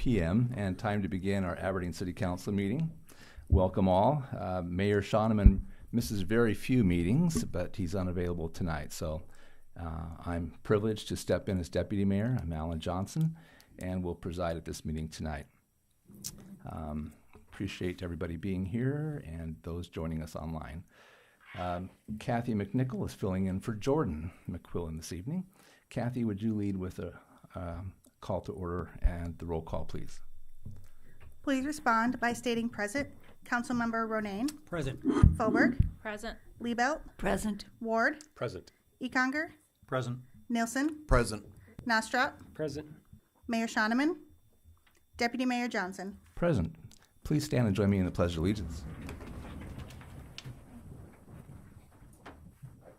p.m. and time to begin our Aberdeen City Council meeting. Welcome all. Mayor Shoneman misses very few meetings, but he's unavailable tonight. So I'm privileged to step in as Deputy Mayor. I'm Alan Johnson, and will preside at this meeting tonight. Appreciate everybody being here and those joining us online. Kathy McNichol is filling in for Jordan McQuillan this evening. Kathy, would you lead with a call to order and the roll call, please? Please respond by stating present. Councilmember Ronayne. Present. Foberg. Present. Liebelt. Present. Ward. Present. Econger. Present. Nielsen. Present. Nostrop. Present. Mayor Shoneman. Deputy Mayor Johnson. Present. Please stand and join me in the Pledge of Allegiance. I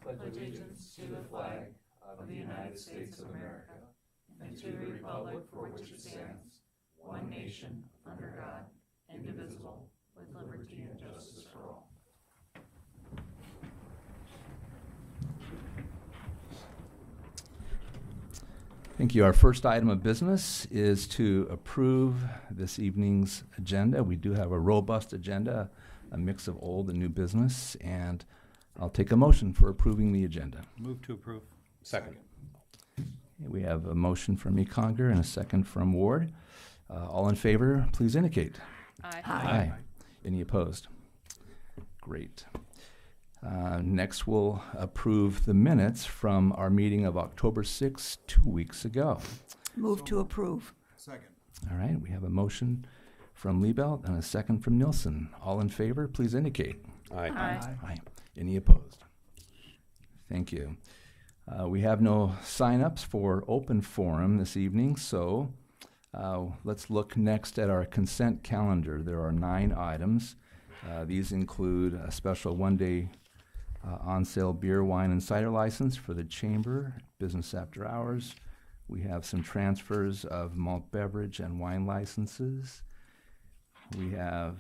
pledge allegiance to the flag of the United States of America and to the republic for which it stands, one nation, under God, indivisible, with liberty and justice for all. Thank you. Our first item of business is to approve this evening's agenda. We do have a robust agenda, a mix of old and new business, and I'll take a motion for approving the agenda. Move to approve. Second. We have a motion from Econger and a second from Ward. All in favor, please indicate. Aye. Aye. Any opposed? Great. Next, we'll approve the minutes from our meeting of October 6th, 2 weeks ago. Move to approve. Second. All right, we have a motion from Liebelt and a second from Nielsen. All in favor, please indicate. Aye. Aye. Aye. Any opposed? Thank you. We have no sign-ups for open forum this evening, so let's look next at our consent calendar. There are 9 items. These include a special one-day on-sale beer, wine, and cider license for the Chamber, business after hours. We have some transfers of malt beverage and wine licenses. We have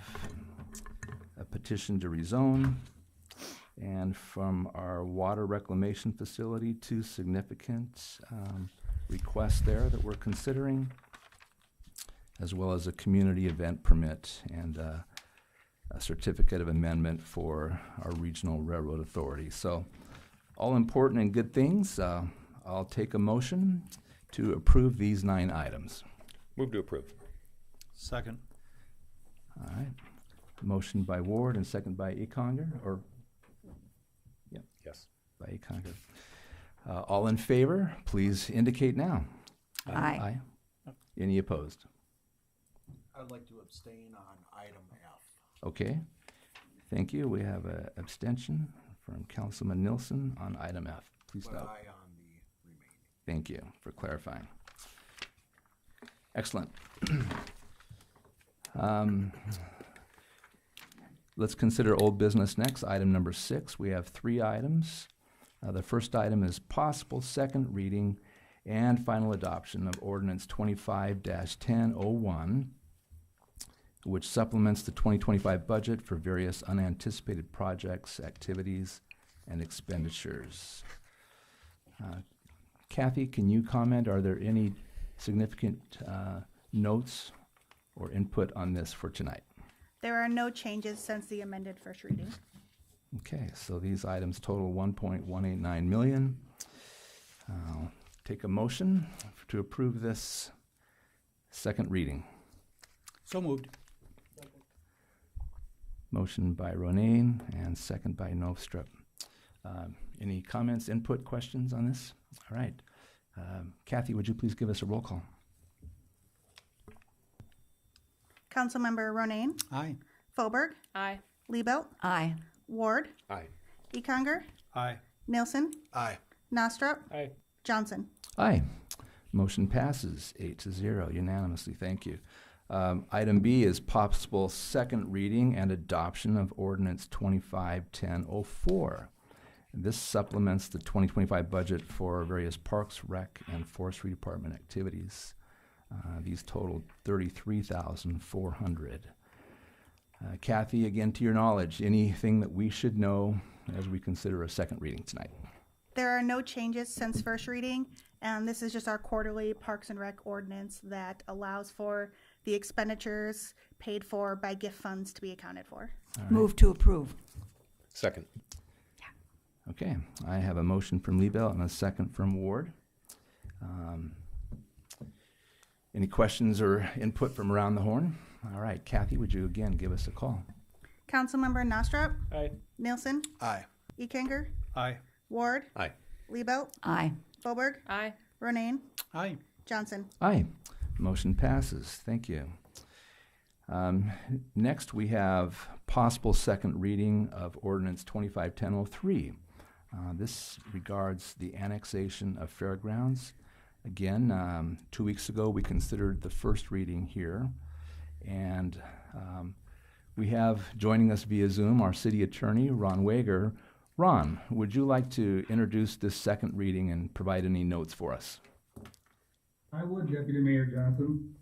a petition to rezone. And from our water reclamation facility, 2 significant requests there that we're considering, as well as a community event permit and a certificate of amendment for our regional railroad authority. So all important and good things. I'll take a motion to approve these 9 items. Move to approve. Second. All right. Motion by Ward and second by Econger, or Yes. by Econger. All in favor, please indicate now. Aye. Any opposed? I'd like to abstain on item F. Okay. Thank you. We have an abstention from Councilman Nielsen on item F. Please But note. aye on the remaining. Thank you for clarifying. Excellent. Let's consider old business next. Item number 6. We have 3 items. The first item is possible second reading and final adoption of Ordinance 25-1001, which supplements the 2025 budget for various unanticipated projects, activities, and expenditures. Kathy, can you comment? Are there any significant notes or input on this for tonight? There are no changes since the amended first reading. Okay, so these items total $1.189 million. I'll take a motion to approve this second reading. So moved. Motion by Ronayne and second by Nostrop. Any comments, input, questions on this? All right. Kathy, would you please give us a roll call? Councilmember Ronayne. Aye. Foberg. Aye. Liebelt. Aye. Ward. Aye. Econger. Aye. Nielsen. Aye. Nostrop. Aye. Johnson. Aye. Motion passes 8-0 unanimously. Thank you. Item B is possible second reading and adoption of Ordinance 25-1004. This supplements the 2025 budget for various parks, rec, and forestry department activities. These total $33,400. Kathy, again, to your knowledge, anything that we should know as we consider a second reading tonight? There are no changes since first reading, and this is just our quarterly Parks and Rec ordinance that allows for the expenditures paid for by gift funds to be accounted for. All right. Move to approve. Second. Okay, I have a motion from Liebelt and a second from Ward. Any questions or input from around the horn? All right, Kathy, would you again give us a call? Councilmember Nostrop, Aye. Nielsen, Aye. Ekinger, Aye. Ward, Aye. Liebelt, Aye. Boberg, Aye. Ronayne, Aye. Johnson. Aye. Motion passes. Thank you. Next, we have possible second reading of Ordinance 251003. This regards the annexation of fairgrounds. Again, 2 weeks ago, we considered the first reading here. And we have joining us via Zoom our city attorney, Ron Wager. Ron, would you like to introduce this second reading and provide any notes for us? I would, Deputy Mayor Johnson.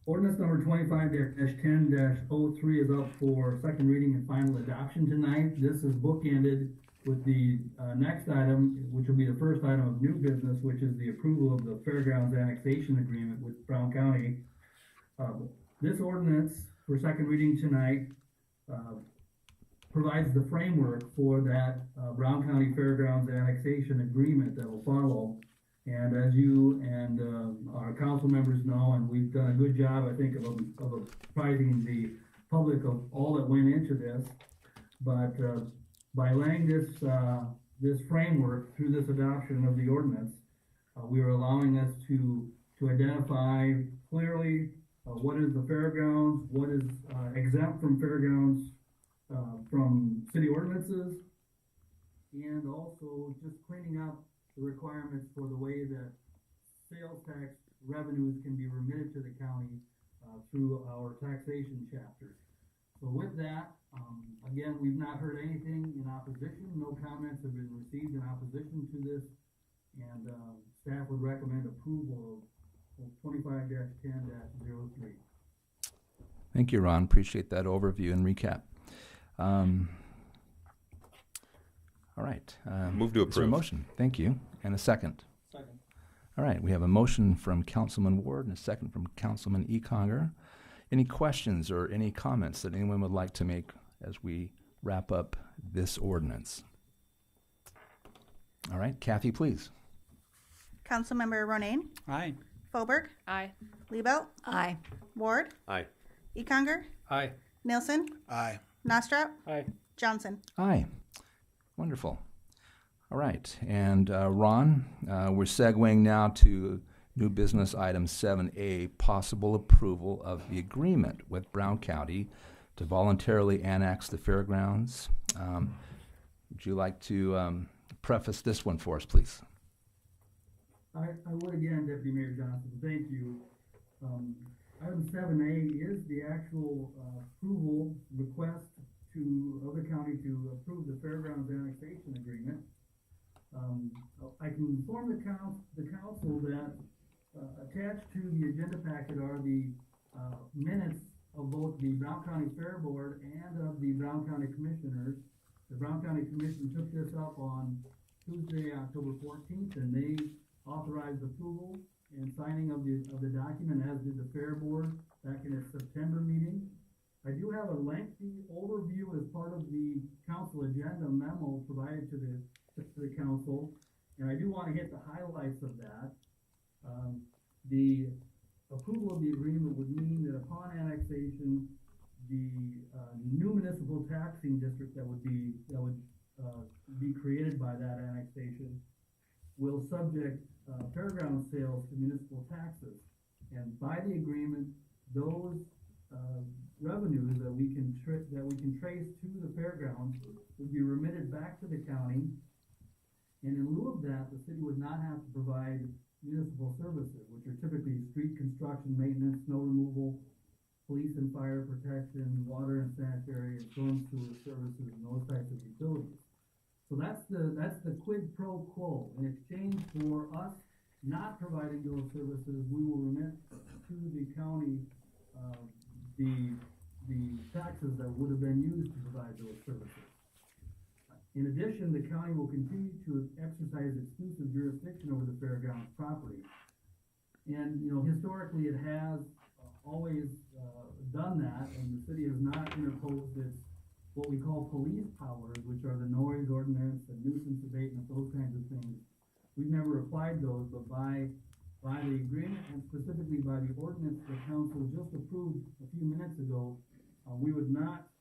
Ordinance number 25-10-03 is up for second reading and final adoption tonight. This is bookended with the next item, which will be the first item of new business, which is the approval of the Fairgrounds Annexation Agreement with Brown County. This ordinance for second reading tonight provides the framework for that Brown County Fairgrounds Annexation Agreement that will follow. And as you and our council members know, and we've done a good job, I think, of apprising the public of all that went into this. But by laying this framework through this adoption of the ordinance, we are allowing us to identify clearly what is the fairgrounds, what is exempt from fairgrounds from city ordinances, and also just cleaning up the requirements for the way that sales tax revenues can be remitted to the county through our taxation chapter. So with that, again, we've not heard anything in opposition. No comments have been received in opposition to this, and staff would recommend approval of 25-10-03. Thank you, Ron. Appreciate that overview and recap. All right. Move to Is there a approve. motion? Thank you. And a second. Second. All right. We have a motion from Councilman Ward and a second from Councilman Econger. Any questions or any comments that anyone would like to make as we wrap up this ordinance? All right. Kathy, please. Councilmember Ronayne, Aye. Boberg, Aye. Liebelt, Aye. Ward, Aye. Ekinger, Aye. Nielsen, Aye. Nostrop, Aye. Johnson. Aye. Wonderful. All right. And Ron, we're segueing now to new business item 7A, possible approval of the agreement with Brown County to voluntarily annex the fairgrounds. Would you like to preface this one for us, please? I would again, Deputy Mayor Johnson, thank you. Item 7A is the actual approval request of the county to approve the Fairgrounds Annexation Agreement. I can inform the council that attached to the agenda packet are the minutes of both the Brown County Fair Board and of the Brown County Commissioners. The Brown County Commission took this up on Tuesday, October 14th, and they authorized approval and signing of the document, as did the Fair Board back in its September meeting. I do have a lengthy overview as part of the council agenda memo provided to the council, and I do want to hit the highlights of that. The approval of the agreement would mean that upon annexation, the new municipal taxing district that would be created by that annexation will subject fairground sales to municipal taxes, and by the agreement, those revenues that we can trace to the fairgrounds would be remitted back to the county, and in lieu of that, the city would not have to provide municipal services, which are typically street construction, maintenance, snow removal, police and fire protection, water and sanitary, and storm sewer services, and those types of utilities. So that's the quid pro quo. In exchange for us not providing those services, we will remit to the county the taxes that would have been used to provide those services. In addition, the county will continue to exercise exclusive jurisdiction over the fairgrounds property. And, historically, it has always done that, and the city has not interposed its, what we call police powers, which are the noise ordinance and nuisance abatement, those kinds of things. We've never applied those, but by the agreement and specifically by the ordinance the council just approved a few minutes ago, we would not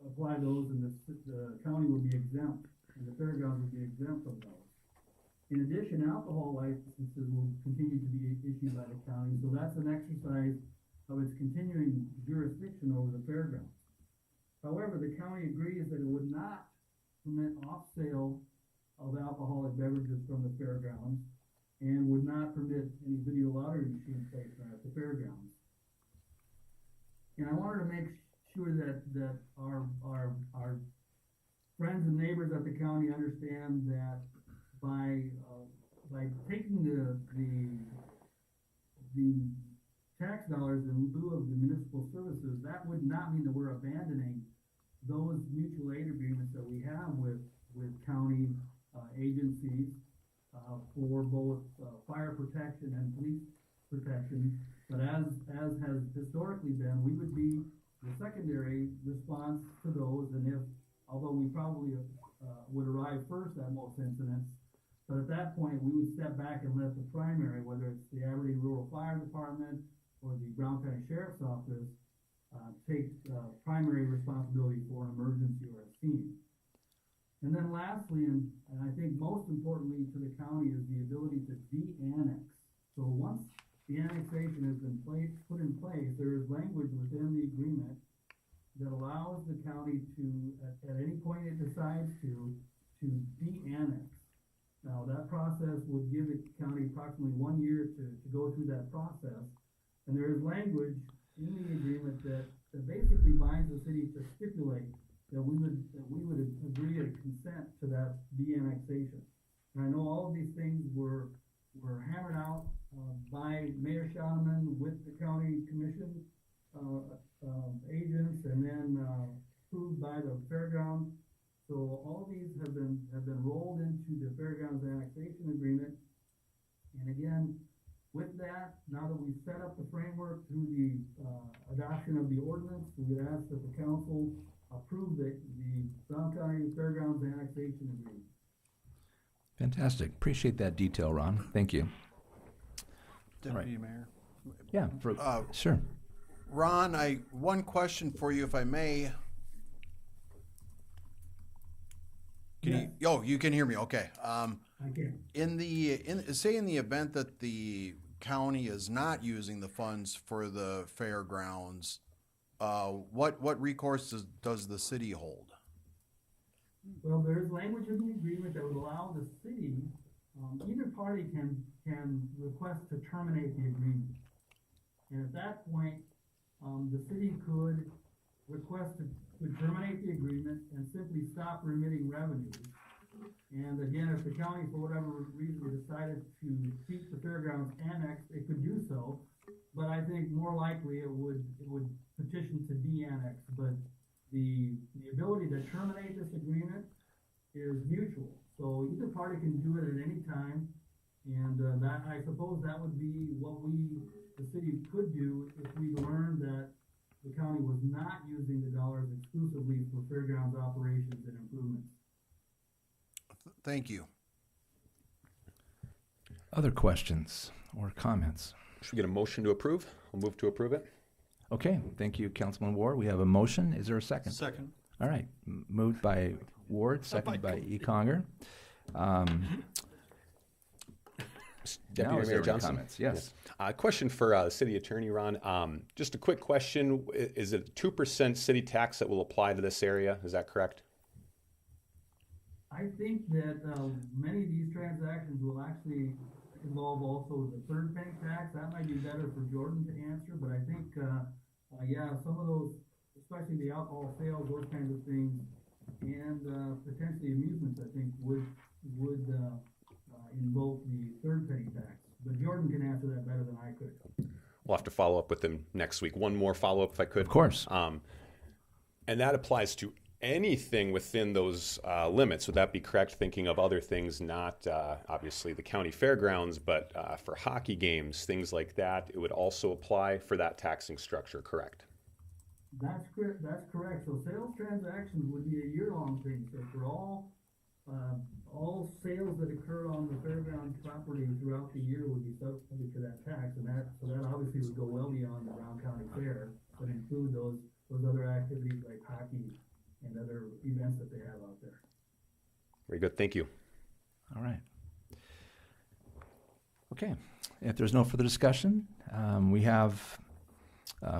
apply those, and the county would be exempt, and the fairgrounds would be exempt from those. In addition, alcohol licenses will continue to be issued by the county, so that's an exercise of its continuing jurisdiction over the fairgrounds. However, the county agrees that it would not permit off-sale of alcoholic beverages from the fairgrounds and would not permit any video lottery machine placement at the fairgrounds. And I wanted to make sure that our friends and neighbors at the county understand that by taking the tax dollars in lieu of the municipal services, that would not mean that we're abandoning those mutual aid agreements that we have with county agencies for both fire protection and police protection. But as has historically been, we would be the secondary response to those, and although we probably would arrive first at most incidents, but at that point we would step back and let the primary, whether it's the Aberdeen Rural Fire Department or the Brown County Sheriff's Office, take primary responsibility for an emergency or a scene. And then lastly, and I think most importantly to the county, is the ability to de-annex. So once the annexation has been put in place, there is language within the agreement that allows the county to, at any point it decides to de-annex. Now, that process would give the county approximately 1 year to go through that process. And there is language in the agreement that basically binds the city to stipulate that we would agree to consent to that de-annexation. And I know all of these things were hammered out by Mayor Schauneman with the county commission agents, and then approved by the fairground. So all of these have been rolled into the fairgrounds annexation agreement. And again, with that, now that we've set up the framework through the adoption of the ordinance, we would ask that the council approve the Brown County Fairgrounds annexation agreement. Fantastic. Appreciate that detail, Ron. Thank you. Deputy Mayor. Yeah, sure. Ron, one question for you, if I may. You can hear me, okay. I can. In the event that the county is not using the funds for the fairgrounds, what recourse does the city hold? Well, there is language in the agreement that would allow the city, either party can request to terminate the agreement. And at that point, the city could request to terminate the agreement and simply stop remitting revenues. And again, if the county, for whatever reason, decided to keep the fairgrounds annexed, it could do so. But I think more likely it would petition to de-annex. But the ability to terminate this agreement is mutual. So either party can do it at any time. And that, I suppose, that would be what the city could do if we learned that the county was not using the dollars exclusively for fairgrounds operations and improvements. Thank you. Other questions or comments? Should we get a motion to approve? I'll move to approve it. Okay, thank you, Councilman Ward. We have a motion. Is there a second? Second. All right, moved by Ward, seconded by E. Conger. Deputy Now is Mayor there Johnson. comments? Yes. Question for City Attorney Ron. Just a quick question. Is it 2% city tax that will apply to this area? Is that correct? I think that many of these transactions will actually involve also the third penny tax. That might be better for Jordan to answer, but I think, yeah, some of those, especially the alcohol sales, those kinds of things, and potentially amusements, I think would invoke the third penny tax. But Jordan can answer that better than I could. We'll have to follow up with him next week. One more follow-up if I could. Of course. And that applies to anything within those limits. Would that be correct, thinking of other things, not obviously the county fairgrounds, but for hockey games, things like that, it would also apply for that taxing structure, correct? That's correct. That's correct. So sales transactions would be a year-long thing. So for all sales that occur on the fairgrounds property throughout the year would be subject to that tax, and that obviously would go well beyond the Brown County Fair, but include those other activities like hockey and other events that they have out there. Very good. Thank you. All right. Okay. If there's no further discussion, we have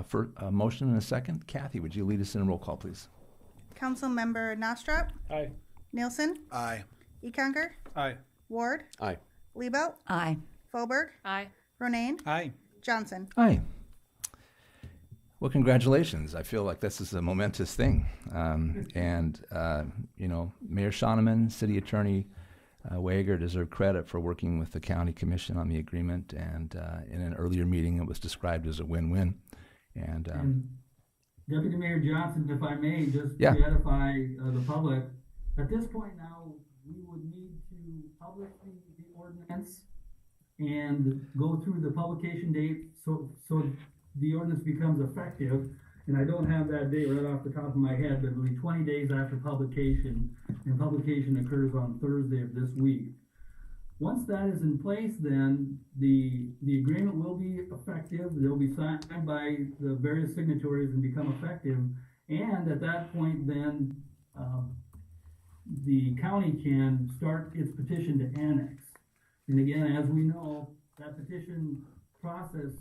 for a motion and a second. Kathy, would you lead us in a roll call, please? Councilmember Nostrop, Aye. Nielsen, Aye. Econger, Aye. Ward, Aye. Liebelt, Aye. Fauberg, Aye. Ronayne, Aye. Johnson. Aye. Well, congratulations. I feel like this is a momentous thing. Mayor Shoneman, City Attorney Wager deserve credit for working with the County Commission on the agreement. And in an earlier meeting, it was described as a win-win. And Deputy Mayor Johnson, if I may, just Yeah. to edify the public, at this point now, we would need to publish the ordinance and go through the publication date so the ordinance becomes effective. And I don't have that date right off the top of my head, but it'll be 20 days after publication, and publication occurs on Thursday of this week. Once that is in place, then the agreement will be effective. They'll be signed by the various signatories and become effective. And at that point, then the county can start its petition to annex. And again, as we know, that petition process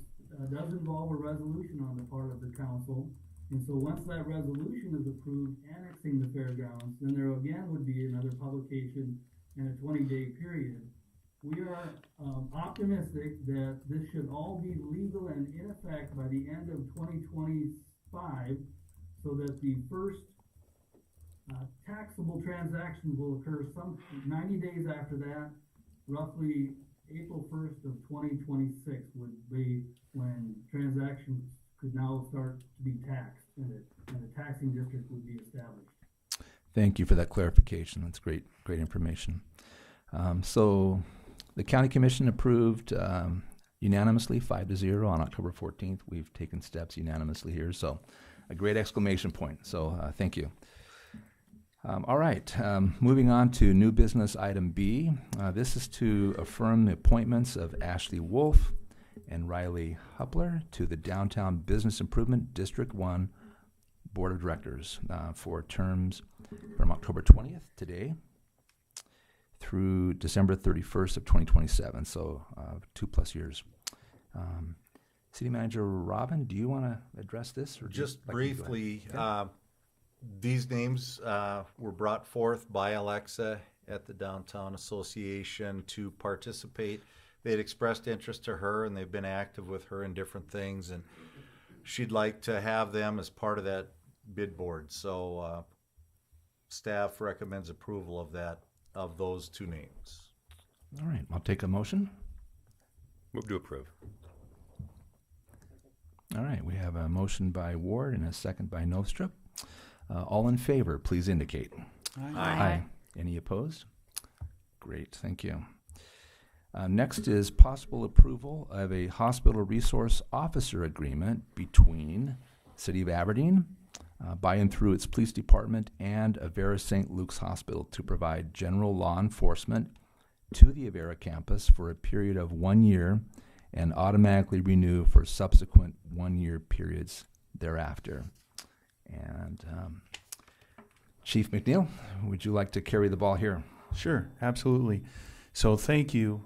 does involve a resolution on the part of the council. And so once that resolution is approved, annexing the fairgrounds, then there again would be another publication and a 20-day period. We are optimistic that this should all be legal and in effect by the end of 2025, so that the first taxable transaction will occur some 90 days after that. Roughly April 1st of 2026 would be when transactions could now start to be taxed, and a taxing district would be established. thank you for that clarification. That's great information. So the County Commission approved unanimously 5-0 on October 14th. We've taken steps unanimously here, so a great exclamation point. So thank you. All right, moving on to new business item B. This is to affirm the appointments of Ashley Wolf and Riley Huppler to the Downtown Business Improvement District 1 Board of Directors for terms from October 20th, today, through December 31st of 2027, so 2+ years. City Manager Robin, do you want to address this? Or Just like me to go ahead? briefly, Okay. these names were brought forth by Alexa at the Downtown Association to participate. They had expressed interest to her, and they've been active with her in different things, and she'd like to have them as part of that bid board. So staff recommends approval of those two names. All right, I'll take a motion. Move to approve. All right, we have a motion by Ward and a second by Nostrop. All in favor, please indicate. Aye. Any opposed? Great, thank you. Next is possible approval of a hospital resource officer agreement between City of Aberdeen, by and through its police department, and Avera St. Luke's Hospital to provide general law enforcement to the Avera campus for a period of 1 year and automatically renew for subsequent 1-year periods thereafter. And Chief McNeil, would you like to carry the ball here? Sure, absolutely. So thank you.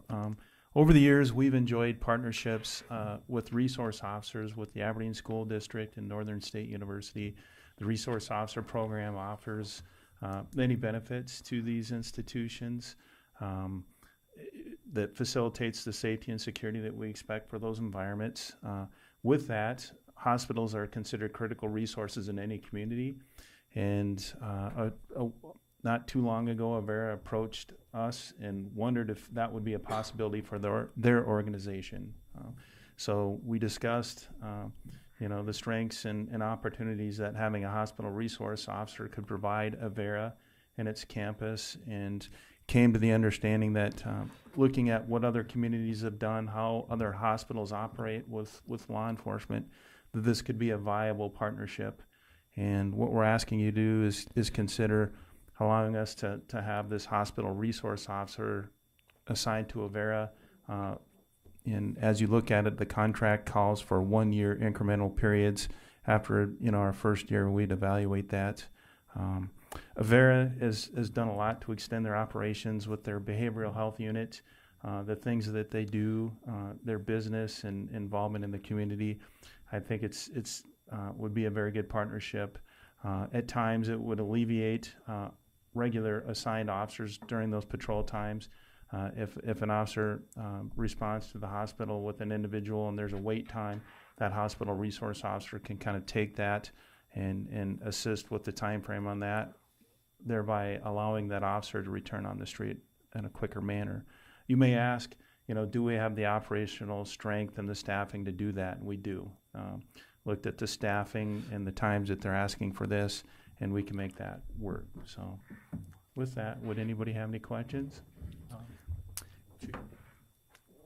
Over the years, we've enjoyed partnerships with resource officers with the Aberdeen School District and Northern State University. The Resource Officer Program offers many benefits to these institutions that facilitates the safety and security that we expect for those environments. With that, hospitals are considered critical resources in any community. And not too long ago, Avera approached us and wondered if that would be a possibility for their organization. So we discussed the strengths and opportunities that having a hospital resource officer could provide Avera and its campus, and came to the understanding that looking at what other communities have done, how other hospitals operate with law enforcement, that this could be a viable partnership. And what we're asking you to do is consider allowing us to have this hospital resource officer assigned to Avera. And as you look at it, the contract calls for 1 year incremental periods. After our first year, we'd evaluate that. Avera has done a lot to extend their operations with their behavioral health unit, the things that they do, their business and involvement in the community. I think it's would be a very good partnership. At times, it would alleviate regular assigned officers during those patrol times. If an officer responds to the hospital with an individual and there's a wait time, that hospital resource officer can kind of take that and assist with the time frame on that, thereby allowing that officer to return on the street in a quicker manner. You may ask, do we have the operational strength and the staffing to do that? And we do. Looked at the staffing and the times that they're asking for this, and we can make that work. So with that, would anybody have any questions?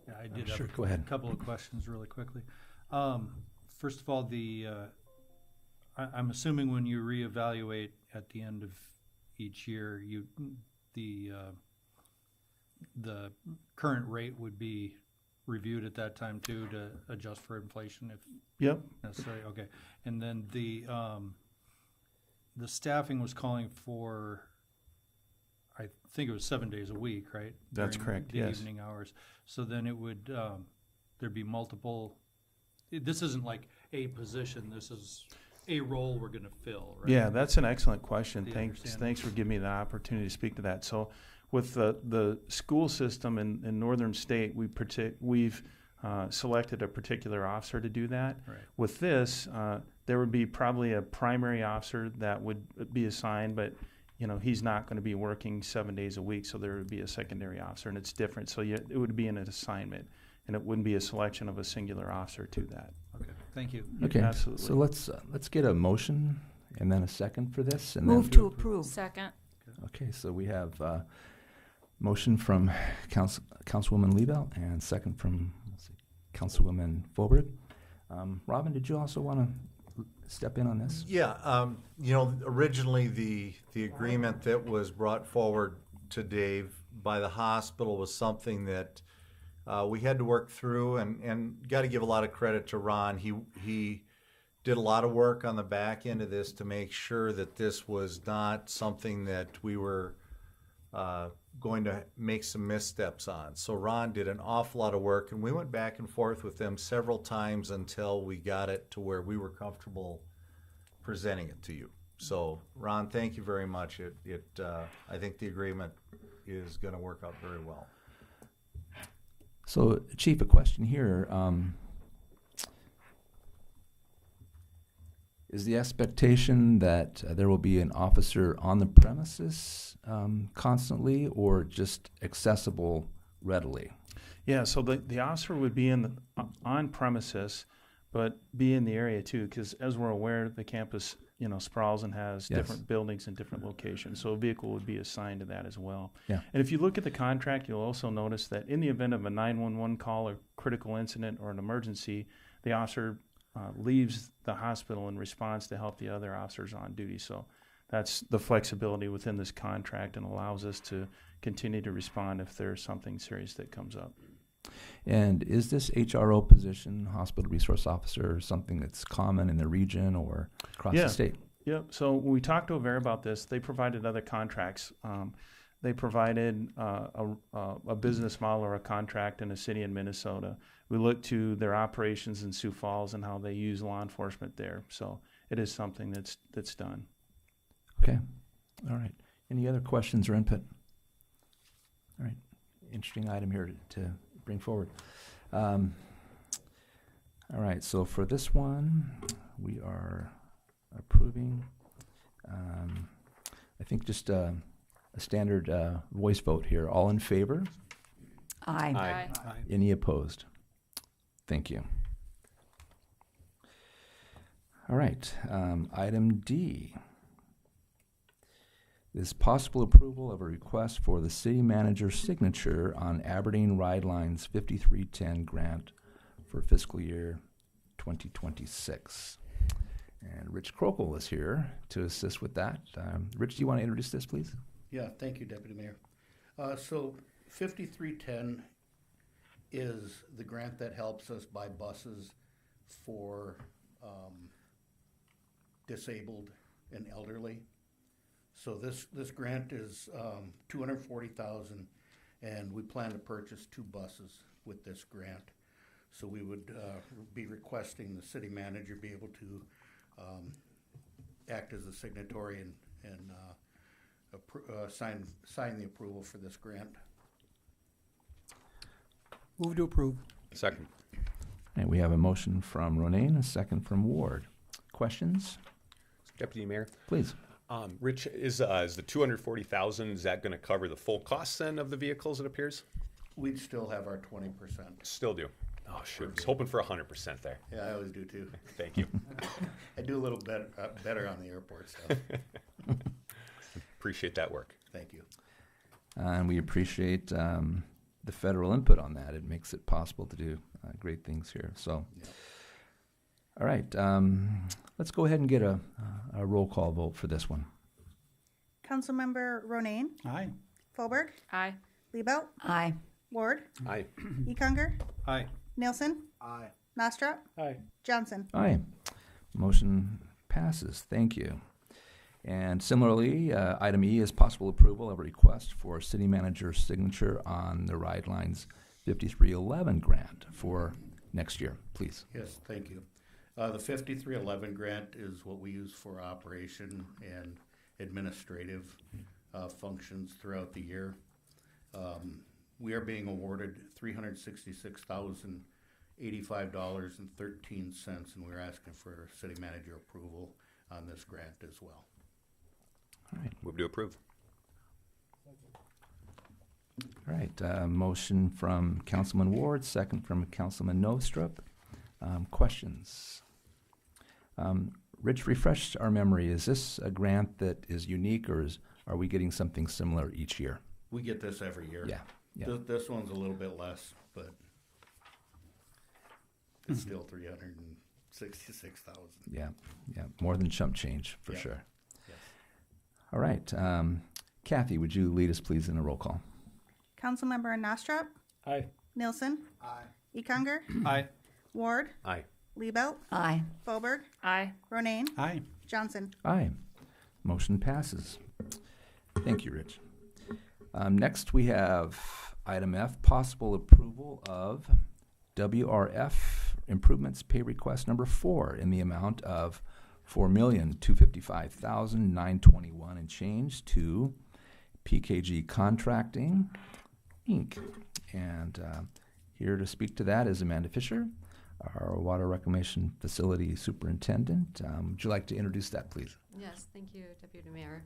Yeah, I did Sure, have go ahead. a couple of questions really quickly. First of all, I'm assuming when you reevaluate at the end of each year, the current rate would be reviewed at that time too, to adjust for inflation if Yep. necessary. Okay, and then the staffing was calling for, I think it was 7 days a week, right? That's During correct, the yes. evening hours. So then it would there'd be multiple. This isn't like a position. This is a role we're going to fill, right? Yeah, that's an excellent question. Do you Thanks understand? for giving me the opportunity to speak to that. So with the school system in Northern State, we've selected a particular officer to do that. Right. With this, there would be probably a primary officer that would be assigned, but he's not going to be working 7 days a week, so there would be a secondary officer, and it's different. So it would be an assignment, and it wouldn't be a selection of a singular officer to that. Okay. Thank you. Okay, Absolutely. so let's get a motion and then a second for this. And Move then, to approve. Second. Okay, so we have motion from Councilwoman Liebelt and second from Councilwoman Fulbert. Robin, did you also want to step in on this? Yeah, originally the agreement that was brought forward to Dave by the hospital was something that we had to work through, and got to give a lot of credit to Ron. He did a lot of work on the back end of this to make sure that this was not something that we were going to make some missteps on. So Ron did an awful lot of work, and we went back and forth with them several times until we got it to where we were comfortable presenting it to you. So Ron, thank you very much. I think the agreement is going to work out very well. So, Chief, a question here. Is the expectation that there will be an officer on the premises constantly, or just accessible readily? Yeah, so the officer would be on premises, but be in the area too, because as we're aware, the campus sprawls and has Yes. different buildings in different locations. So a vehicle would be assigned to that as well. Yeah. And if you look at the contract, you'll also notice that in the event of a 911 call or critical incident or an emergency, the officer leaves the hospital in response to help the other officers on duty. So that's the flexibility within this contract and allows us to continue to respond if there's something serious that comes up. And is this HRO position, Hospital Resource Officer, something that's common in the region or across Yeah. the state? Yep. So when we talked to Avera about this, they provided other contracts. They provided a business model or a contract in a city in Minnesota. We looked to their operations in Sioux Falls and how they use law enforcement there. So it is something that's done. Okay. All right. Any other questions or input? All right. Interesting item here to bring forward. All right. So for this one, we are approving, I think just a standard voice vote here. All in favor? Aye. Aye. Any opposed? Thank you. All right, item D is possible approval of a request for the city manager's signature on Aberdeen Ride Lines 5310 grant for fiscal year 2026. And Rich Krokel is here to assist with that. Rich, do you want to introduce this, please? Yeah, thank you, Deputy Mayor. So 5310 is the grant that helps us buy buses for disabled and elderly. So this grant is $240,000, and we plan to purchase 2 buses with this grant. So we would be requesting the city manager be able to act as a signatory and sign the approval for this grant. Move to approve. Second. And we have a motion from Ronayne, a second from Ward. Questions? Deputy Mayor. Please. Rich, is the $240,000, is that going to cover the full cost then of the vehicles, it appears? We'd still have our 20%. Still do. Oh, shoot. I was hoping for 100% there. Yeah, I always do too. Thank you. I do a little better on the airport stuff. Appreciate that work. Thank you. And we appreciate the federal input on that. It makes it possible to do great things here. So, Yeah. All right, let's go ahead and get a roll call vote for this one. Councilmember Ronayne, Aye. Fulberg, Aye. Liebelt, Aye. Ward, Aye. Econger, Aye. Nielsen, Aye. Nostra, Aye. Johnson. Aye. Motion passes. Thank you. And similarly, item E is possible approval of a request for city manager's signature on the Ride Lines 5311 grant for next year. Please. Yes, thank you. The 5311 grant is what we use for operation and administrative functions throughout the year. We are being awarded $366,085.13, and we're asking for city manager approval on this grant as well. All right. Move to approve. All right. Motion from Councilman Ward, second from Councilman Nostrup. Questions? Rich, refresh our memory. Is this a grant that is unique, or are we getting something similar each year? We get this every year. Yeah. Yeah. This one's a little bit less, but it's still 366,000. Yeah. Yeah. More than chump change for Yeah. sure. Yes. All right. Kathy, would you lead us please in a roll call? Councilmember Nostra, Aye. Nielsen, Aye. Econger, Aye. Ward, Aye. Liebelt, Aye. Fulberg, Aye. Ronayne, Aye. Johnson. Aye. Motion passes. Thank you, Rich. Next, we have item F, possible approval of WRF improvements pay request number 4 in the amount of $4,255,921 and change to PKG Contracting, Inc. And here to speak to that is Amanda Fisher, our Water Reclamation Facility Superintendent. Would you like to introduce that, please? Yes, thank you, Deputy Mayor.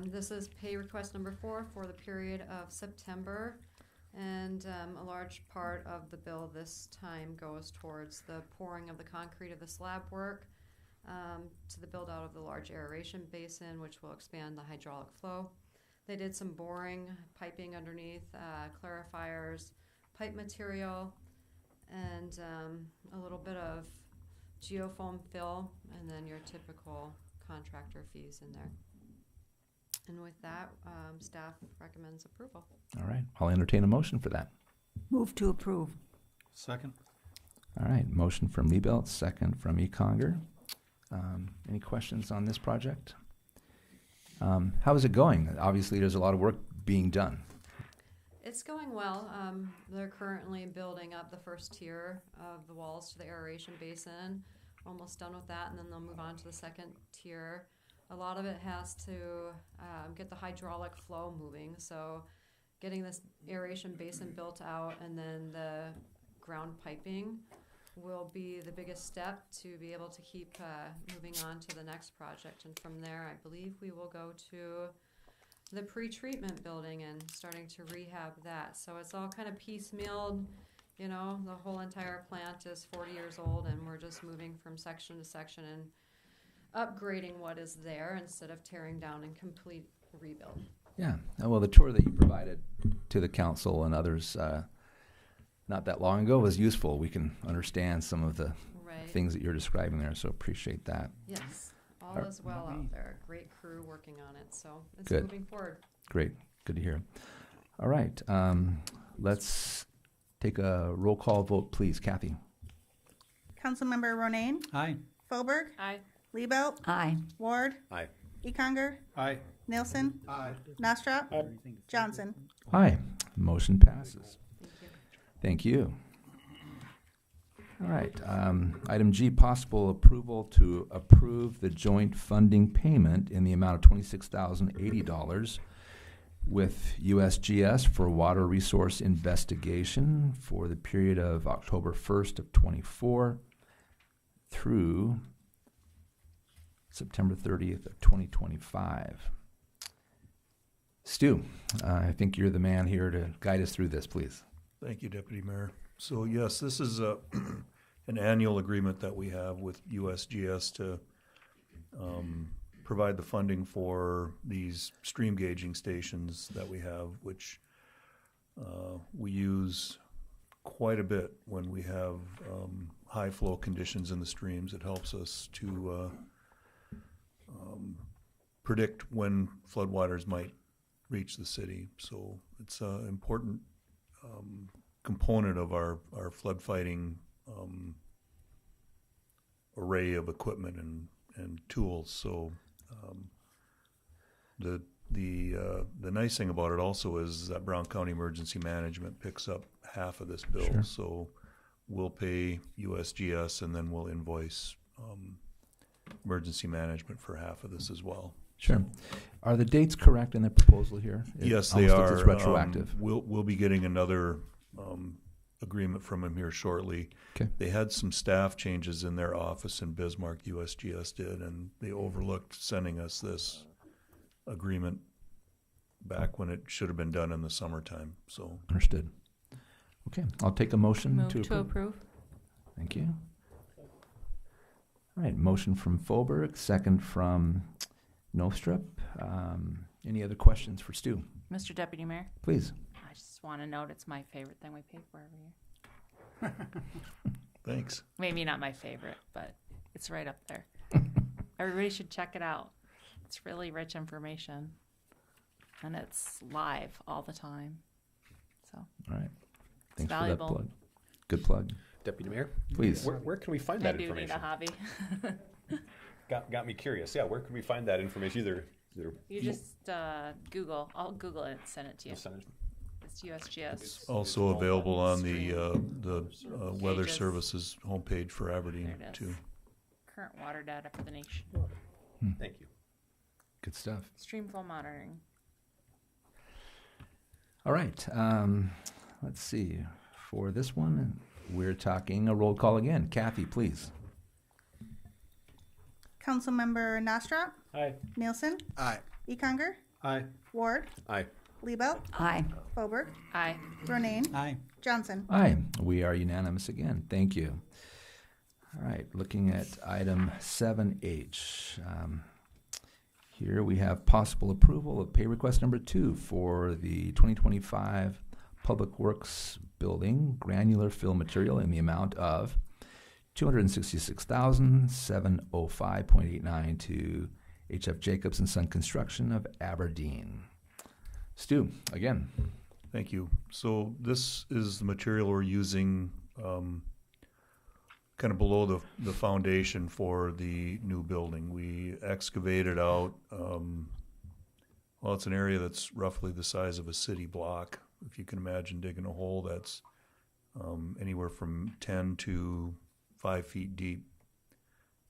This is pay request number 4 for the period of September, and a large part of the bill this time goes towards the pouring of the concrete of the slab work, to the build out of the large aeration basin, which will expand the hydraulic flow. They did some boring, piping underneath, clarifiers, pipe material, and a little bit of geofoam fill, and then your typical contractor fees in there. And with that, staff recommends approval. All right. I'll entertain a motion for that. Move to approve. Second. All right. Motion from Liebelt, second from Econger. Any questions on this project? How is it going? Obviously, there's a lot of work being done. It's going well. They're currently building up the first tier of the walls to the aeration basin. Almost done with that, and then they'll move on to the second tier. A lot of it has to get the hydraulic flow moving, so getting this aeration basin built out and then the ground piping will be the biggest step to be able to keep moving on to the next project. And from there, I believe we will go to the pre-treatment building and starting to rehab that. So it's all kind of piecemealed You know, the whole entire plant is 40 years old, and we're just moving from section to section and upgrading what is there instead of tearing down and complete rebuild. Yeah, well, the tour that you provided to the council and others not that long ago was useful. We can understand some of the things that you're describing there, so appreciate that. Yes, all is well out there. Great crew working on it, so it's Good. moving forward. Great, good to hear. All right, let's take a roll call vote, please. Kathy? Councilmember Ronayne, Aye. Fauberg, Aye. Liebelt, Aye. Ward, Aye. Econger, Aye. Nielsen, Aye. Nostra, Johnson. Aye, motion passes. Thank you. All right, item G, possible approval to approve the joint funding payment in the amount of $26,080 with USGS for water resource investigation for the period of October 1st of 24 through September 30th of 2025. Stu, I think you're the man here to guide us through this, please. Thank you, Deputy Mayor. So yes, this is an annual agreement that we have with USGS to provide the funding for these stream gauging stations that we have, which we use quite a bit when we have high flow conditions in the streams. It helps us to predict when floodwaters might reach the city. So it's an important component of our flood fighting array of equipment and tools. So the nice thing about it also is that Brown County Emergency Management picks up half of this bill. Sure. So we'll pay USGS and then we'll invoice emergency management for half of this as well. Sure. Are the dates correct in the proposal here? Yes, they almost looks are. It's retroactive. We'll be getting another agreement from them here shortly. Okay. They had some staff changes in their office in Bismarck, USGS did, and they overlooked sending us this agreement back when it should have been done in the summertime. So Understood. Okay, I'll take a motion Move to to approve. Thank you. All right, motion from Fauberg, second from Nostrup. Any other questions for Stu? Mr. Deputy Mayor, Please. I just want to note it's my favorite thing we pay for every year. thanks. Maybe not my favorite, but it's right up there. Everybody should check it out. It's really rich information, and it's live all the time. So All right. it's Thanks valuable. for that plug. Good plug. Deputy Mayor? Please. Where can we find I that do need information? a hobby. Got me curious. Yeah, where can we find that information? Either You just Google. I'll Google it and send it to you. percentage. It's USGS. Also available on the Weather Pages. Services homepage for Aberdeen There it is. too. Current water data for the nation. Thank you. Good stuff. Stream flow monitoring. All right. Let's see. For this one, we're talking a roll call again. Kathy, please. Councilmember Nostra, Aye. Nielsen, Aye. Econger, Aye. Ward, Aye. Liebelt, Aye. Fauberg, Aye. Ronayne, Aye. Johnson. Aye. We are unanimous again. Thank you. All right. Looking at item 7H. Here we have possible approval of pay request number 2 for the 2025 Public Works Building granular fill material in the amount of $266,705.89 to HF Jacobs and Son Construction of Aberdeen. Stu, again. Thank you. So this is the material we're using kind of below the foundation for the new building. We excavated out, well, it's an area that's roughly the size of a city block. If you can imagine digging a hole that's anywhere from 10 to 5 feet deep.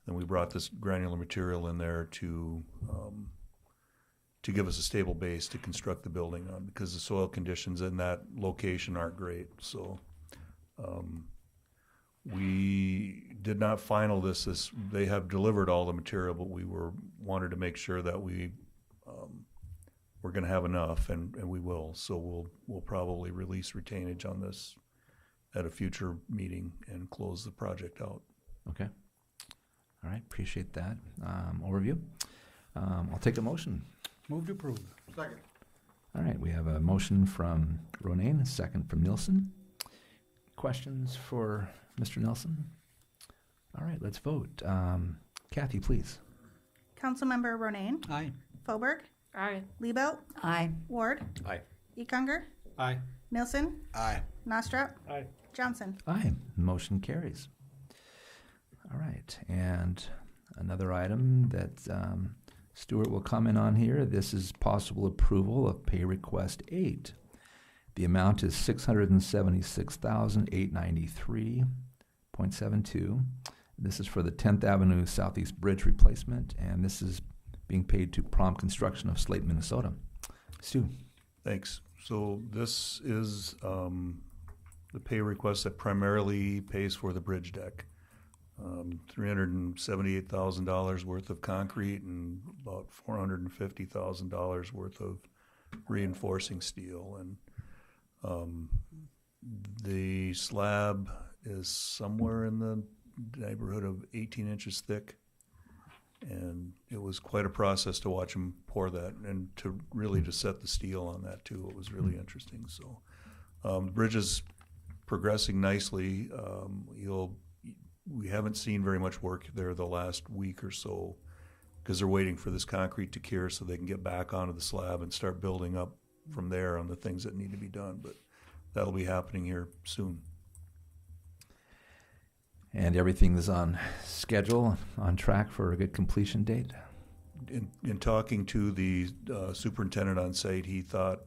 Then we brought this granular material in there to give us a stable base to construct the building on, because the soil conditions in that location aren't great. So we did not final this. They have delivered all the material, but we wanted to make sure that we're going to have enough, and we will. So we'll probably release retainage on this at a future meeting and close the project out. Okay. All right, appreciate that overview. I'll take a motion. Move to approve. Second. All right, we have a motion from Ronayne, a second from Nielsen. Questions for Mr. Nelson? All right, let's vote. Kathy, please. Councilmember Ronayne. Aye. Fauberg. Aye. Liebelt. Aye. Ward. Aye. Econger. Aye. Nilsson. Aye. Nostrop. Aye. Johnson. Aye, motion carries. All right, and another item that Stuart will comment on here, this is possible approval of pay request 8. The amount is $676,893.72. This is for the 10th Avenue Southeast Bridge replacement, and this is being paid to Prom Construction of Slate, Minnesota. Stu. Thanks. So this is the pay request that primarily pays for the bridge deck. $378,000 worth of concrete and about $450,000 worth of reinforcing steel. And the slab is somewhere in the neighborhood of 18 inches thick. And it was quite a process to watch them pour that and to set the steel on that too. It was really interesting. So the bridge is progressing nicely. We haven't seen very much work there the last week or so because they're waiting for this concrete to cure so they can get back onto the slab and start building up from there on the things that need to be done. But that'll be happening here soon. And everything is on schedule, on track for a good completion date? In talking to the superintendent on site, he thought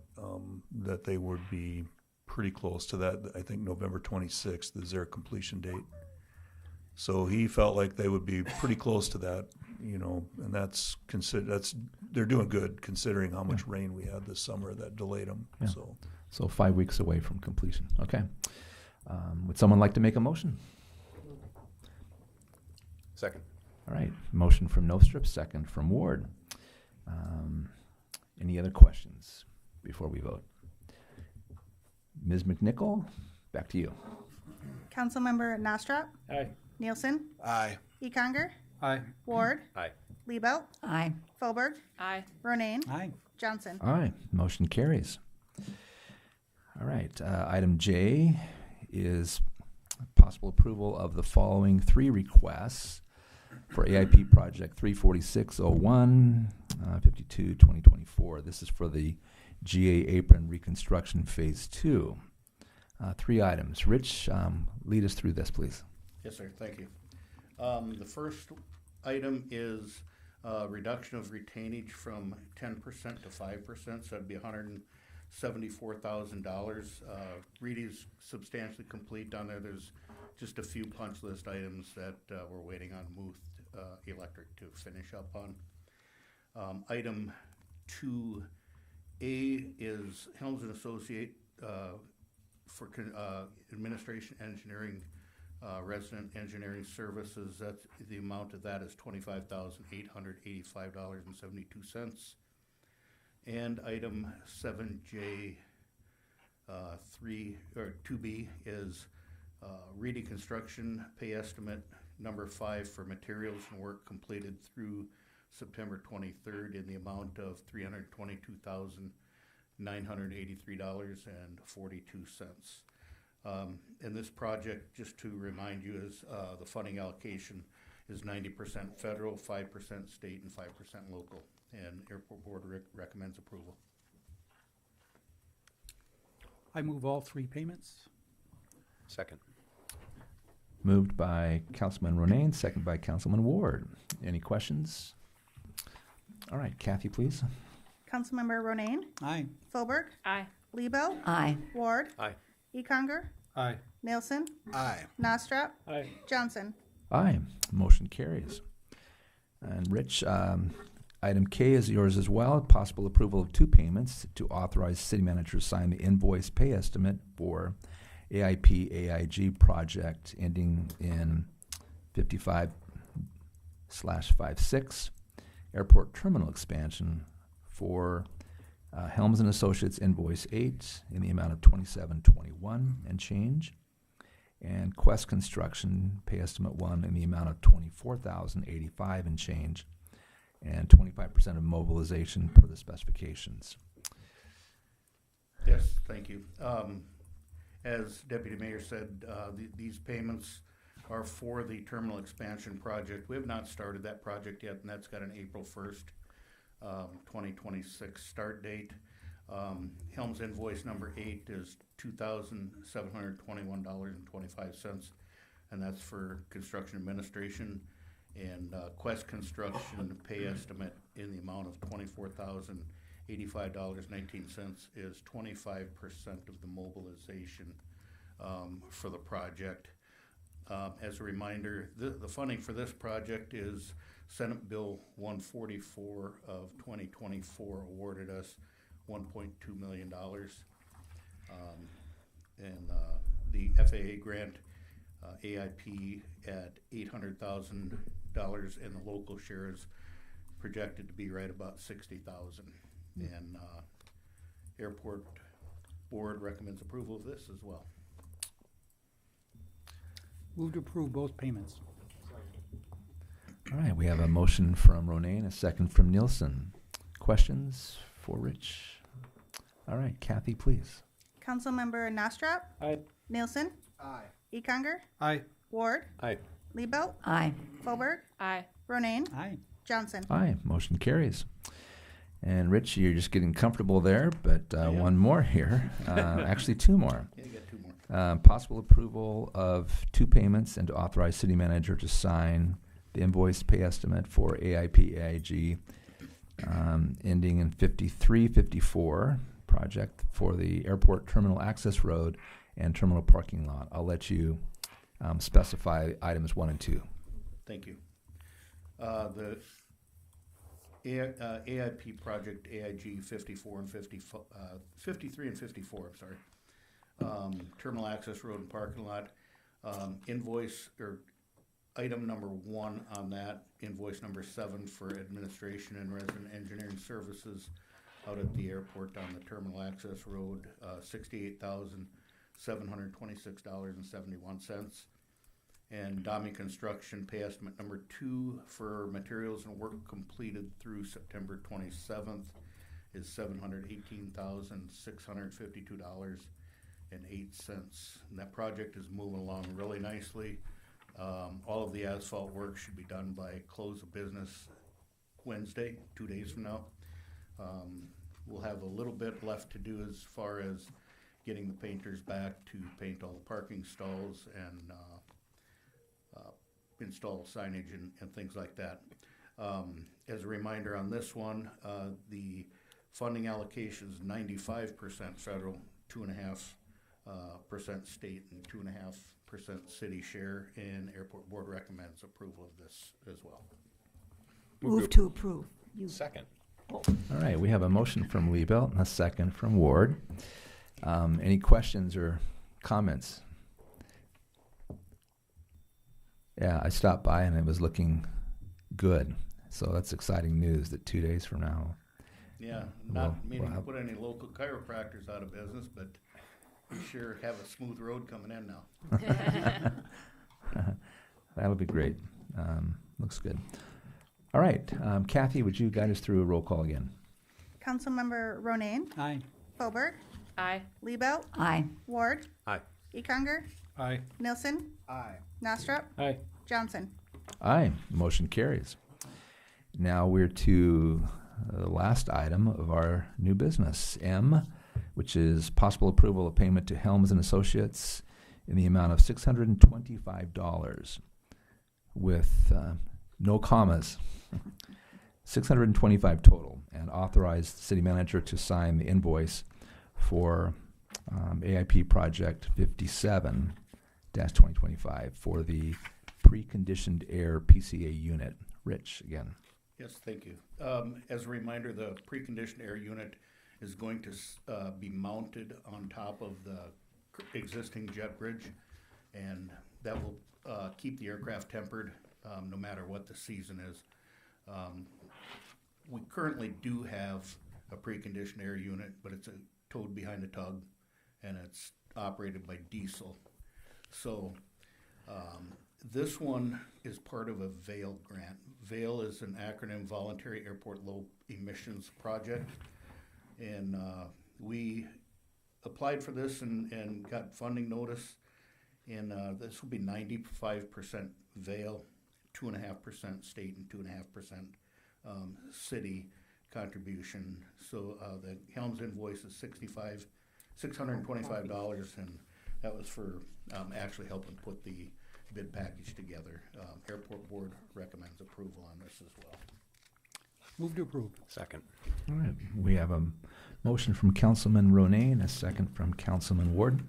that they would be pretty close to that. I think November 26th is their completion date. So he felt like they would be pretty close to that, and they're doing good considering how much rain we had this summer that delayed them. Yeah. So 5 weeks away from completion. Okay. Would someone like to make a motion? Second. All right. Motion from Nostrop, second from Ward. Any other questions before we vote? Ms. McNichol, back to you. Councilmember Nostrop. Aye. Nielsen. Aye. Econger. Aye. Ward. Aye. Liebelt. Aye. Fauberg. Aye. Ronayne. Aye. Johnson. All right. Motion carries. All right. Item J is possible approval of the following 3 requests for AIP project 34601, 52-2024. This is for the GA apron reconstruction phase 2. 3 items. Rich, lead us through this, please. Yes, sir. Thank you. The first item is reduction of retainage from 10% to 5%, so that'd be $174,000. Reedy's substantially complete down there. There's just a few punch list items that we're waiting on Muth Electric to finish up on. Item 2A is Helms and Associate for administration engineering resident engineering services. That's the amount of that is $25,885.72. And item 7J 2B is Reedy Construction pay estimate number 5 for materials and work completed through September 23rd in the amount of $322,983.42. And this project, just to remind you, is the funding allocation is 90% federal, 5% state, and 5% local. And Airport Board recommends approval. I move all 3 payments. Second. Moved by Councilman Ronayne, second by Councilman Ward. Any questions? All right, Kathy, please. Councilmember Ronayne. Aye. Fauberg. Aye. Liebelt. Aye. Ward. Aye. Econger. Aye. Nielsen. Aye. Nostrop. Aye. Johnson. Aye. Motion carries. And Rich, item K is yours as well. Possible approval of 2 payments to authorize city manager to sign the invoice pay estimate for AIP AIG project ending in 55/56 airport terminal expansion for Helms and Associates invoice 8 in the amount of $27.21 and change. and Quest Construction, pay estimate 1, in the amount of $24,085 and change, and 25% of mobilization per the specifications. Yes, thank you. As Deputy Mayor said, these payments are for the terminal expansion project. We have not started that project yet, and that's got an April 1st, 2026 start date. Helms invoice number 8 is $2,721.25, and that's for construction administration. And Quest Construction pay estimate in the amount of $24,085.19 is 25% of the mobilization for the project. As a reminder, the funding for this project is Senate Bill 144 of 2024 awarded us $1.2 million. And the FAA grant, AIP at $800,000, and the local share is projected to be right about $60,000. And Airport Board recommends approval of this as well. Move to approve both payments. All right, we have a motion from Ronayne, a second from Nielsen. Questions for Rich? All right, Kathy, please. Councilmember Nostrop? Aye. Nielsen? Aye. Econger? Aye. Ward? Aye. Liebelt? Aye. Folberg? Aye. Ronayne? Aye. Johnson? Aye, motion carries. And Rich, you're just getting comfortable there, but one more here. Actually, two more. Yeah, you got two more. Possible approval of 2 payments and to authorize city manager to sign the invoice pay estimate for AIP AIG ending in 5354 project for the airport terminal access road and terminal parking lot. I'll let you specify items 1 and 2. Thank you. The AIP project, AIG 54 and 53 and 54, I'm sorry. Terminal access road and parking lot. Invoice or item number 1 on that, invoice number 7 for administration and resident engineering services out at the airport on the terminal access road, $68,726.71. And Dami Construction pay estimate number 2 for materials and work completed through September 27th is $718,652.08. And that project is moving along really nicely. All of the asphalt work should be done by close of business Wednesday, 2 days from now. We'll have a little bit left to do as far as getting the painters back to paint all the parking stalls and install signage and things like that. As a reminder on this one, the funding allocation is 95% federal, 2.5% state, and 2.5% city share, and Airport Board recommends approval of this as well. Move to approve. Second. All right, we have a motion from Liebelt and a second from Ward. Any questions or comments? Yeah, I stopped by and it was looking good. So that's exciting news that 2 days from now. Yeah, not meaning to put any local chiropractors out of business, but we sure have a smooth road coming in now. That'll be great. Looks good. All right, Kathy, would you guide us through a roll call again? Councilmember Ronayne? Aye. Folberg? Aye. Liebelt? Aye. Ward? Aye. Econger? Aye. Nielsen? Aye. Nostrop? Aye. Johnson? Aye, motion carries. Now we're to the last item of our new business, M, which is possible approval of payment to Helms and Associates in the amount of $625 with no commas, $625 total, and authorize the city manager to sign the invoice for AIP project 57-2025 for the preconditioned air PCA unit. Rich, again. Yes, thank you. As a reminder, the preconditioned air unit is going to be mounted on top of the existing jet bridge, and that will keep the aircraft tempered no matter what the season is. We currently do have a preconditioned air unit, but it's towed behind a tug, and it's operated by diesel. So this one is part of a VALE grant. VALE is an acronym, Voluntary Airport Low Emissions Project. And we applied for this and got funding notice. And this will be 95% VALE, 2.5% state, and 2.5% city contribution. So the Helms invoice is $625, and that was for actually helping put the bid package together. Airport Board recommends approval on this as well. Move to approve. Second. All right, we have a motion from Councilman Ronay and a second from Councilman Ward.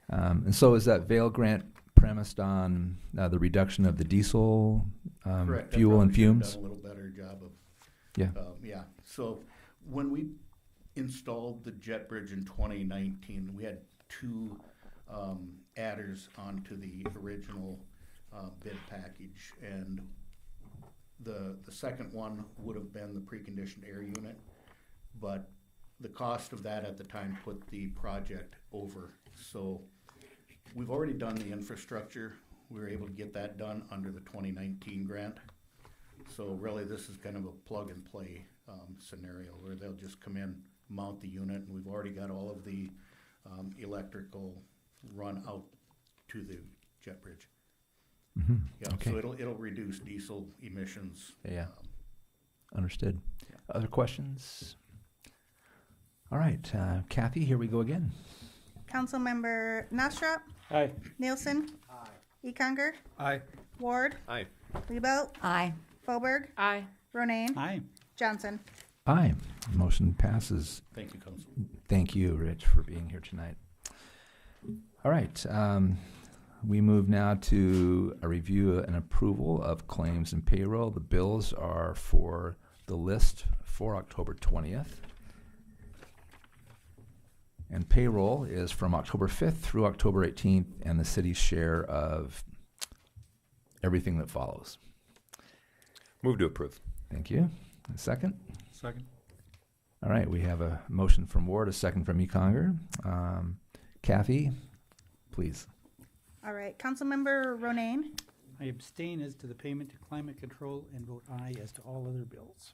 And so is that VALE grant premised on the reduction of the diesel Correct. fuel and I probably should have fumes? done a little better job of. Yeah. Yeah. So when we installed the jet bridge in 2019, we had two adders onto the original bid package, and the second one would have been the preconditioned air unit, but the cost of that at the time put the project over. So we've already done the infrastructure. We were able to get that done under the 2019 grant. So really, this is kind of a plug and play scenario where they'll just come in, mount the unit, and we've already got all of the electrical run out to the jet bridge. Mm-hmm. Yeah, Okay. so it'll reduce diesel emissions. Yeah. Understood. Other questions? All right, Kathy, here we go again. Councilmember Nostrop, Aye. Nielsen, Econger, Aye. Ward, Aye. Liebelt, Aye. Foberg, Aye. Ronayne, Aye. Johnson. Aye. Motion passes. Thank you, Council. Thank you, Rich, for being here tonight. All right, we move now to a review and approval of claims and payroll. The bills are for the list for October 20th. And payroll is from October 5th through October 18th, and the city's share of everything that follows. Move to approve. Thank you. A second? Second. All right, we have a motion from Ward, a second from Econger. Kathy, please. All right, Councilmember Ronayne, I abstain as to the payment to climate control and vote aye as to all other bills.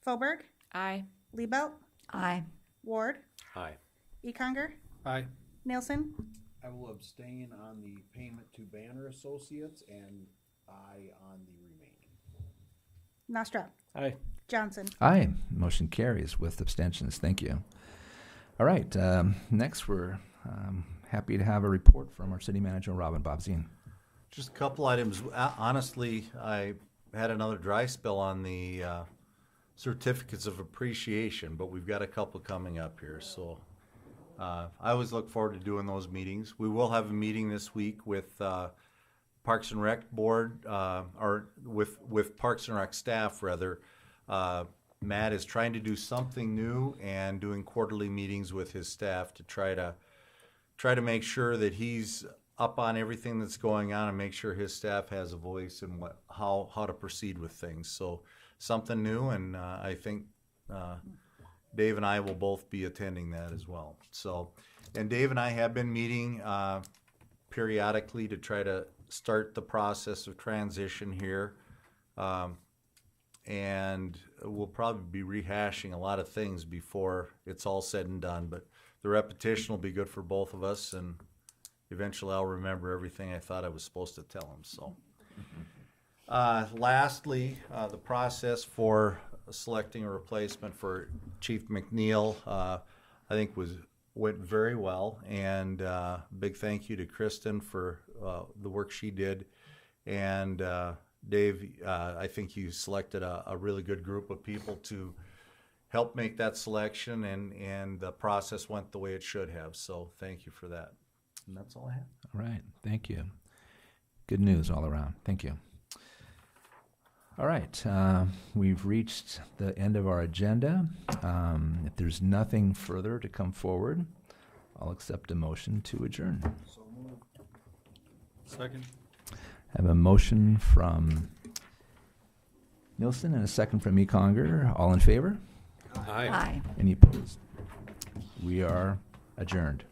Foberg, Aye. Liebelt, Aye. Ward, Aye. Econger, Aye. Nielsen, I will abstain on the payment to Banner Associates and aye on the remaining. Nostrop, Aye. Johnson. Aye. Motion carries with abstentions. Thank you. All right, next we're happy to have a report from our city manager, Robin Bobzien. Just a couple items. Honestly, I had another dry spell on the certificates of appreciation, but we've got a couple coming up here. So I always look forward to doing those meetings. We will have a meeting this week with Parks and Rec Board, or with Parks and Rec staff, rather. Matt is trying to do something new and doing quarterly meetings with his staff to try to make sure that he's up on everything that's going on and make sure his staff has a voice in how to proceed with things. So something new, and I think Dave and I will both be attending that as well. So, and Dave and I have been meeting periodically to try to start the process of transition here. And we'll probably be rehashing a lot of things before it's all said and done, but the repetition will be good for both of us, and eventually I'll remember everything I thought I was supposed to tell him. So, lastly, the process for selecting a replacement for Chief McNeil, I think went very well, and big thank you to Kristen for the work she did, and Dave, I think you selected a really good group of people to help make that selection, and the process went the way it should have. So thank you for that. And that's all I have. All right, thank you. Good news all around. Thank you. All right, we've reached the end of our agenda. If there's nothing further to come forward, I'll accept a motion to adjourn. So moved. Second. I have a motion from Nielsen and a second from Econger. All in favor? Aye. Aye. Any opposed? We are adjourned.